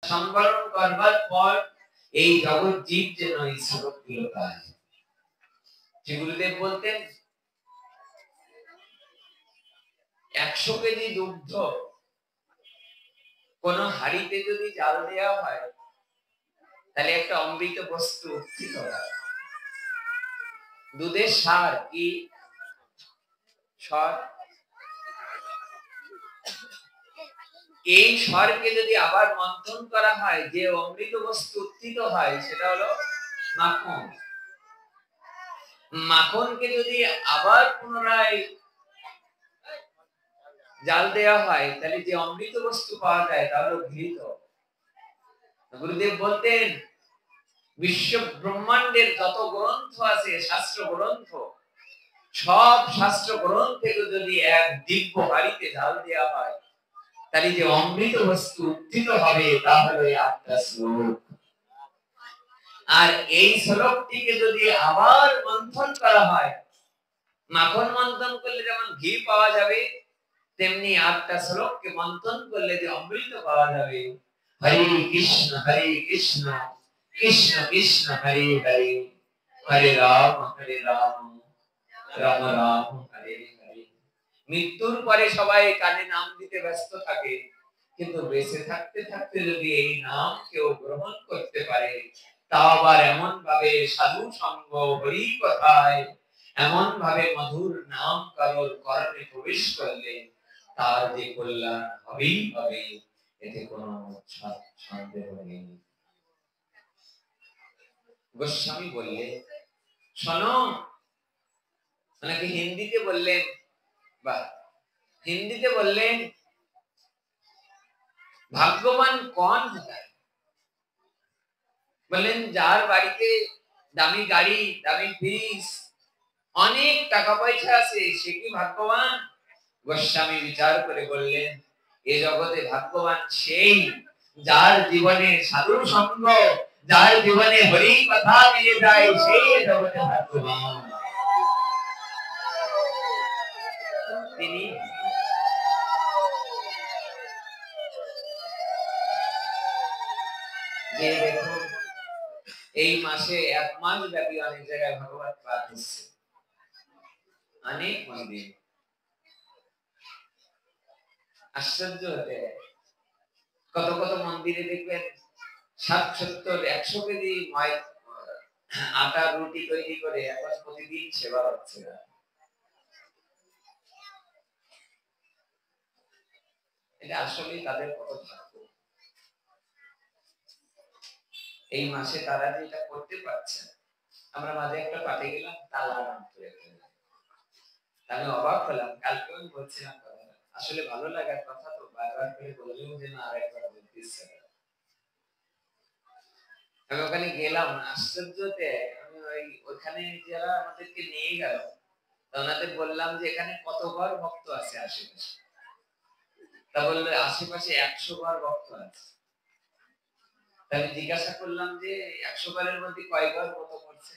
সংবরণ করবার পর এই জগৎ জীব যেন এই শ্লোকগুলো পায়। শ্রী গুরুদেব বলতেন 100 কেজি দুগ্ধ কোন হাড়িতে যদি জাল দেওয়া হয় তাহলে একটা অমৃত বস্তু উৎপন্ন হয়। দুধের স্বাদ কি স্বর, এই স্বরকে যদি আবার মন্থন করা হয় যে অমৃত বস্তু উৎপন্ন হয় সেটা হলো মাখন। মাখনকে যদি আবার পুনরায় জাল দেওয়া হয় তাহলে যে অমৃত বস্তু পাওয়া যায় তা হলো ঘৃত। গুরুদেব বলতেন বিশ্ব ব্রহ্মাণ্ডের যত গ্রন্থ আছে শাস্ত্র গ্রন্থ, সব শাস্ত্র গ্রন্থকে যদি এক দিব্য হাড়িতে জাল দেওয়া হয় তাহলে যে অমৃত বস্তু উত্থিত হবে তা হলো এই 8টা শ্লোক। আর এই শ্লোকটিকে যদি আবার মন্থন করা হয়, মাখন মন্থন করলে যেমন ঘি পাওয়া যাবে তেমনি 8টা শ্লোককে মন্থন করলে যে অমৃত পাওয়া যাবে। হরে কৃষ্ণ কৃষ্ণ কৃষ্ণ হরে হরে, হরে রাম রাম রাম হরে হরে। মৃত্যুর পরে সবাই কানে নাম দিতে ব্যস্ত থাকে, কিন্তু বেঁচে থাকতে থাকতে যদি এই নাম কেউ গ্রহণ করতে পারে তা আবার এমন ভাবে সাধু সঙ্গ হরি কথায় এমন ভাবে মধুর নাম কারোর কর্ণে প্রবেশ করলে তার যে কল্যাণ হবেই হবে, এতে কোনো সন্দেহ নেই। গোস্বামী বললে শোনো, ওনাকে হিন্দিতে বললেন, বা হিন্দিতে বললেন ভাগ্যবান কোন হয়? বললেন যার বাড়িতে দামি গাড়ি, দামি ফ্রিজ, অনেক টাকা পয়সা আছে সে কি ভাগ্যবান? গোস্বামী বিচার করে বললেন এ জগতে ভাগ্যবান সেই যার জীবনে সাধু সঙ্গ, যার জীবনে হরি কথা মিলে যায়, সেই জগতে ভাগ্যবান। তিনি যে দেখুন এই মাসে 1 মাস ব্যাপী অনেক জায়গায় ভগবত পাঠ হচ্ছে, অনেক মন্দির। আশ্চর্য হতে কত কত মন্দিরে দেখবেন 60-70-100 কেজি আটা রুটি তৈরি করে এখন প্রতিদিন সেবা হচ্ছে। এটা আসলে তাদের কত ভাগ্য। এই মাসে তারা যেটা করতে পারছে। আমরা মাঝে একটা পাঠে গেলাম তালা আমি অবাক হলাম। কালকে আমি বলছিলাম আসলে ভালো লাগার কথা তো বারবার করে বললেও যে না আরেকবার বলতে ইচ্ছে করে। আমি ওখানে গেলাম, আশ্চর্যতে আমি ওখানে যারা আমাদেরকে নিয়ে গেল ওনাদের বললাম যে এখানে কত ঘর ভক্ত আছে আশেপাশে। তা বললে আশেপাশে 100 ঘর ভক্ত আছে। আমি জিজ্ঞাসা করলাম যে 100 ঘরের মধ্যে কয় ঘর মতো করছে?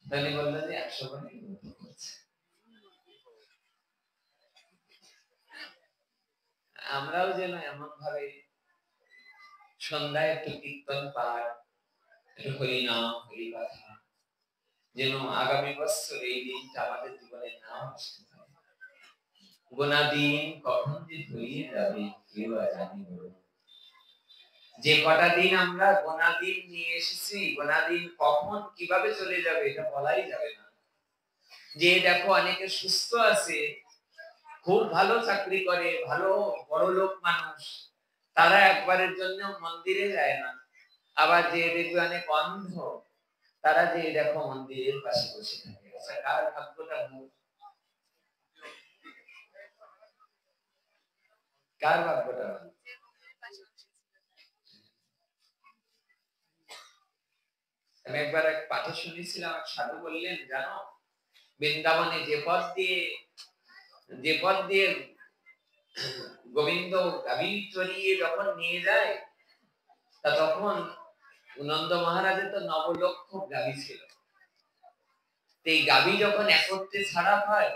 তাহলে বললেন যে 100 ঘরের মতো করছে। আমরাও যেন এমন ভাবে সন্ধ্যায় একটু কীর্তন পাঠ, একটু হরিনাম হরি কথা, যেন আগামী বছর এই দিনটা আমাদের জীবনে নাও আসতে পারে। গোনাদিন কখন যে ধরিয়ে যাবে কেউ জানি না। যে কটা দিন আমরা গোনাদিন নিয়ে এসেছি, গোনাদিন কখন কিভাবে চলে যাবে এটা বলাই যাবে না। যে দেখো অনেকে সুস্থ আছে, খুব ভালো চাকরি করে, ভালো বড় লোক মানুষ, তারা একবারের জন্য মন্দিরে যায় না। আবার যে দেখবে অনেক অন্ধ, তারা যে দেখো মন্দিরের পাশে বসে থাকে। কার ভাগ্যটা ভালো? কার ভাগ্যটা ভালো? আমি একবার এক পাঠে শুনেছিলাম, এক সাধু বললেন জানো বৃন্দাবনে যে পথ দিয়ে গোবিন্দ গাভী চড়িয়ে যখন নিয়ে যায় তা তখন নন্দ মহারাজের তো 9 লক্ষ গাভী ছিল। এই গাভী যখন একত্রে ছাড়া হয়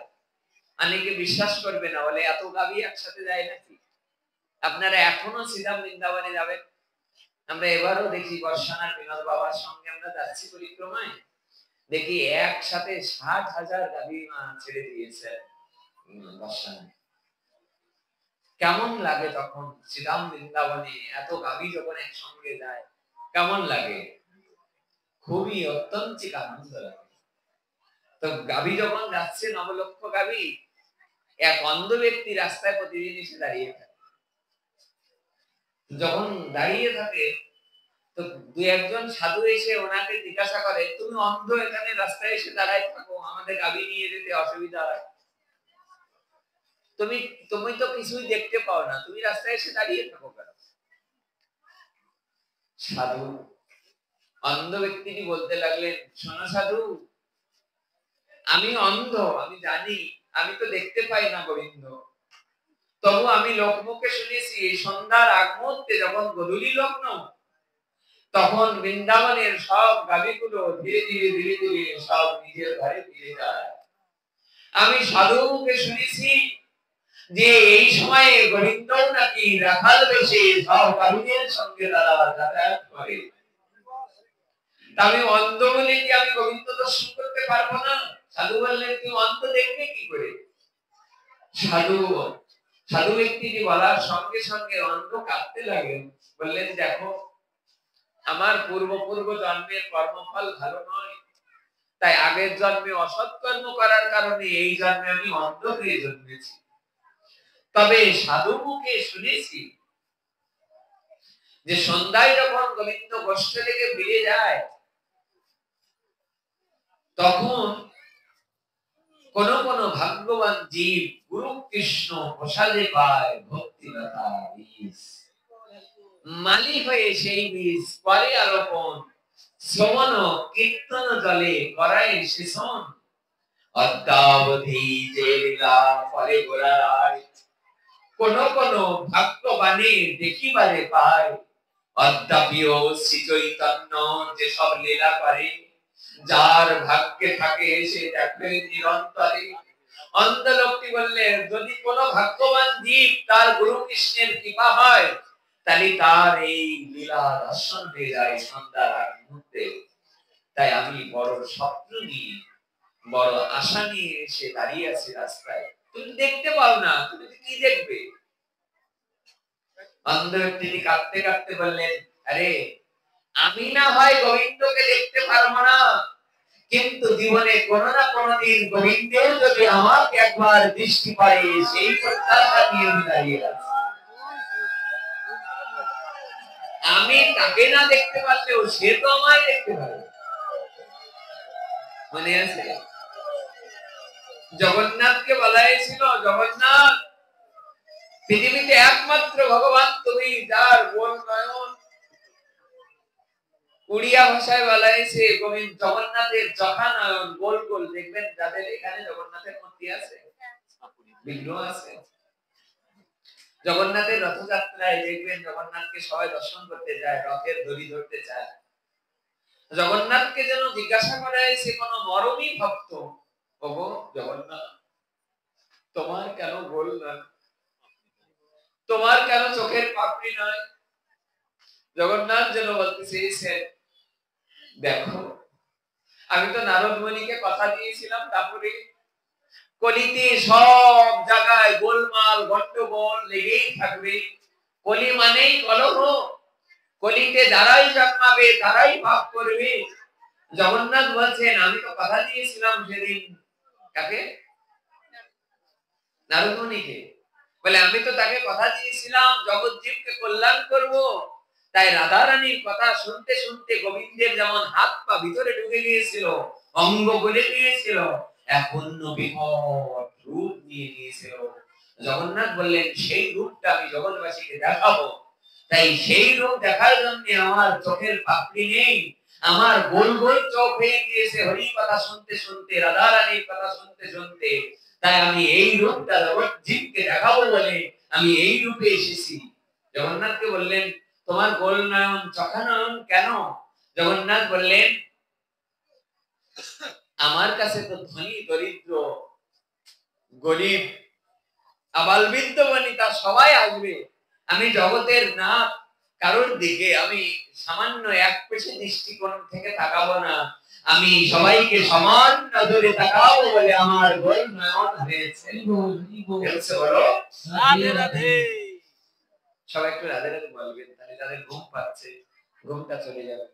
অনেকে বিশ্বাস করবে না, বলে এত গাভী একসাথে যায় নাকি? আপনারা এখনো শ্রীধাম বৃন্দাবনে যাবেন। আমরা এবারও দেখি বর্ষানার বিনোদ বাবার সঙ্গে আমরা যাচ্ছি পরিক্রমায়, দেখি একসাথে 60,000 গাভী মা ছেড়ে দিয়েছে বর্ষানায়। কেমন লাগে তখন শ্রীধাম বৃন্দাবনে এত গাভী যখন একসঙ্গে যায়, কেমন লাগে? খুবই অত্যন্ত আনন্দ লাগে। তো গাভী যখন যাচ্ছে, নবলক্ষ গাভী, এক অন্ধ ব্যক্তি রাস্তায় প্রতিদিন এসে দাঁড়িয়ে থাকে। যখন দাঁড়িয়ে থাকে তো দুই একজন সাধু এসে ওনাকে জিজ্ঞাসা করে, তুমি অন্ধ এখানে রাস্তায় এসে দাঁড়ায় থাকো, আমাদের গাভী নিয়ে যেতে অসুবিধা হয়, তুমি তো কিছুই দেখতে পাও না, তুমি রাস্তায় এসে দাঁড়িয়ে থাকো কেন? সাধু অন্ধ ব্যক্তিটি বলতে লাগলেন, শোনো সাধু, আমি অন্ধ, আমি জানি আমি তো দেখতে পাই না গোবিন্দ, তবু আমি লোকমুখে শুনেছি সন্ধ্যার আগ মুহূর্তে যখন গোধূলি লগ্ন, তখন বৃন্দাবনের সব গাভীগুলো ধীরে ধীরে ধীরে ধীরে সব নিজের ঘরে ফিরে যায়। আমি সাধু মুখে শুনেছি যে এই সময়ে গোবিন্দ নাকি রাখাল বেশে সব গাভীদের সঙ্গে তারা যাতায়াত করে। আমি অন্ধ বলে কি আমি গোবিন্দ দর্শন করতে পারবো না? সাধু বললেন, তুই অন্ধ দেখবে কি করে? সাধু ব্যক্তিটি বলার সঙ্গে সঙ্গে অন্ধ কাঁদতে লাগলেন, বললেন, দেখো আমার পূর্ব জন্মের কর্মফল ভালো নয়, তাই আগের জন্মে অসৎ কর্ম করার কারণে এই জন্মে আমি অন্ধ হয়ে জন্মেছি। তবে সাধু মুখে শুনেছি যে সন্ধ্যায় যখন গোবিন্দ গোষ্ঠ থেকে ফিরে যায়, তখন কোন কোন ভাগ্যবান জীব গুরু কৃষ্ণ প্রসাদে পায় ভক্তিলতা বীজ, মালি হয়ে সেই বীজ পরে আরোপণ, শ্রবণ কীর্তন জলে করায় সেচন, অদ্যাবধি যে লীলা ফলে গোড়ায়, কোন কোন ভাগ্যবানে দেখিবারে পায়, অদ্যাপিও শ্রী চৈতন্য যে সব লীলা করে, যার ভাগ্যে থাকে সে দেখে নিরন্তরে। অন্ধ লোকটি বললে, যদি কোন ভাগ্যবান জীব তার গুরু কৃষ্ণের কৃপা হয়, তাহলে তার এই লীলা দর্শন হয়ে যায় সন্ধ্যার আগ মুহূর্তে। তাই আমি বড় স্বপ্ন নিয়ে, বড় আশা নিয়ে এসে দাঁড়িয়ে আছি রাস্তায়, তুমি দেখতে পাও না, তুমি কি দেখবে? অন্ধ ব্যক্তি কাঁদতে কাঁদতে বললেন, আরে আমি না হয় গোবিন্দকে দেখতে পারবো না, কিন্তু জীবনে কোন না কোনদিন গোবিন্দের যদি আমাকে একবার দৃষ্টি পায়, সেই প্রত্যাশা নিয়ে আমি দাঁড়িয়ে আছি। আমি তাকে না দেখতে পারলেও সে তো আমায় দেখতে পারে। মনে আছে জগন্নাথকে বলা হয়েছিল, জগন্নাথ পৃথিবীতে একমাত্র ভগবান তুমি, যার গোল নয়ন। উড়িয়া ভাষায় বলা হয়েছে জগন্নাথের চোখা নয়ন গোল গোল। দেখবেন যাদের এখানে জগন্নাথের মূর্তি আছে, বিগ্রহ আছে, জগন্নাথের রথযাত্রায় দেখবেন জগন্নাথকে সবাই দর্শন করতে যায়, রথের দড়ি ধরতে চায়। জগন্নাথকে যেন জিজ্ঞাসা করা হয়েছে কোন মরমী ভক্ত, ওগো জগন্নাথ, তোমার কেন গোল নয়, তোমার কেন চোখের পাপড়ি নয়? জগন্নাথ যেন বলতে চেয়েছেন, দেখো আমি তো নারদ মুনিকে কথা দিয়েছিলাম, তারপরে কলিতে সব জায়গায় গোলমাল গন্ডগোল লেগেই থাকবে। কলি মানেই কলহ, কলিতে যারাই জন্মাবে তারাই পাপ করবে। জগন্নাথ বলছেন, আমি তো কথা দিয়েছিলাম সেদিন, কাকে? নারদ মুনিকে। বলে, আমি তো তাকে কথা দিয়েছিলাম জগৎ জীবকে কল্যাণ করব। তাই রাধা রানীর কথা শুনতে শুনতে গোবিন্দের যেমন হাত পা ভিতরে ঢুকে গিয়েছিল, অঙ্গ গলে গিয়েছিল, এখন বিকট রূপ নিয়ে নিয়েছিল। জগন্নাথ বললেন, সেই রূপটা আমি জগৎবাসীকে দেখাবো। তাই সেই রূপ দেখার জন্য আমার চোখের পাপড়ি নেই, আমার গোল গোল চোখ হয়ে গিয়েছে হরি কথা শুনতে শুনতে, রাধা রানীর কথা শুনতে শুনতে। তাই আমি এই রূপটা জগৎ জীবকে দেখাবো বলে আমি এই রূপে এসেছি। জগন্নাথকে বললেন, তোমার গোল নয়ন চোখা নয়ন কেন? জগন্নাথ বললেন, আমার কাছে তো ধনী দরিদ্র গরিব আবাল বৃদ্ধ বনিতা সবাই আসবে, আমি জগতের না কারোর দিকে আমি সামান্য এক পেশে দৃষ্টিকোণ থেকে তাকাবো না, আমি সবাইকে সমান নজরে তাকাবো বলে আমার গোল নয়ন হয়েছে। বলো রাধে রাধে। সবাই একটু রাধে রাধে বলবেন, তাহলে যাদের ঘুম পাচ্ছে ঘুমটা চলে যাবে।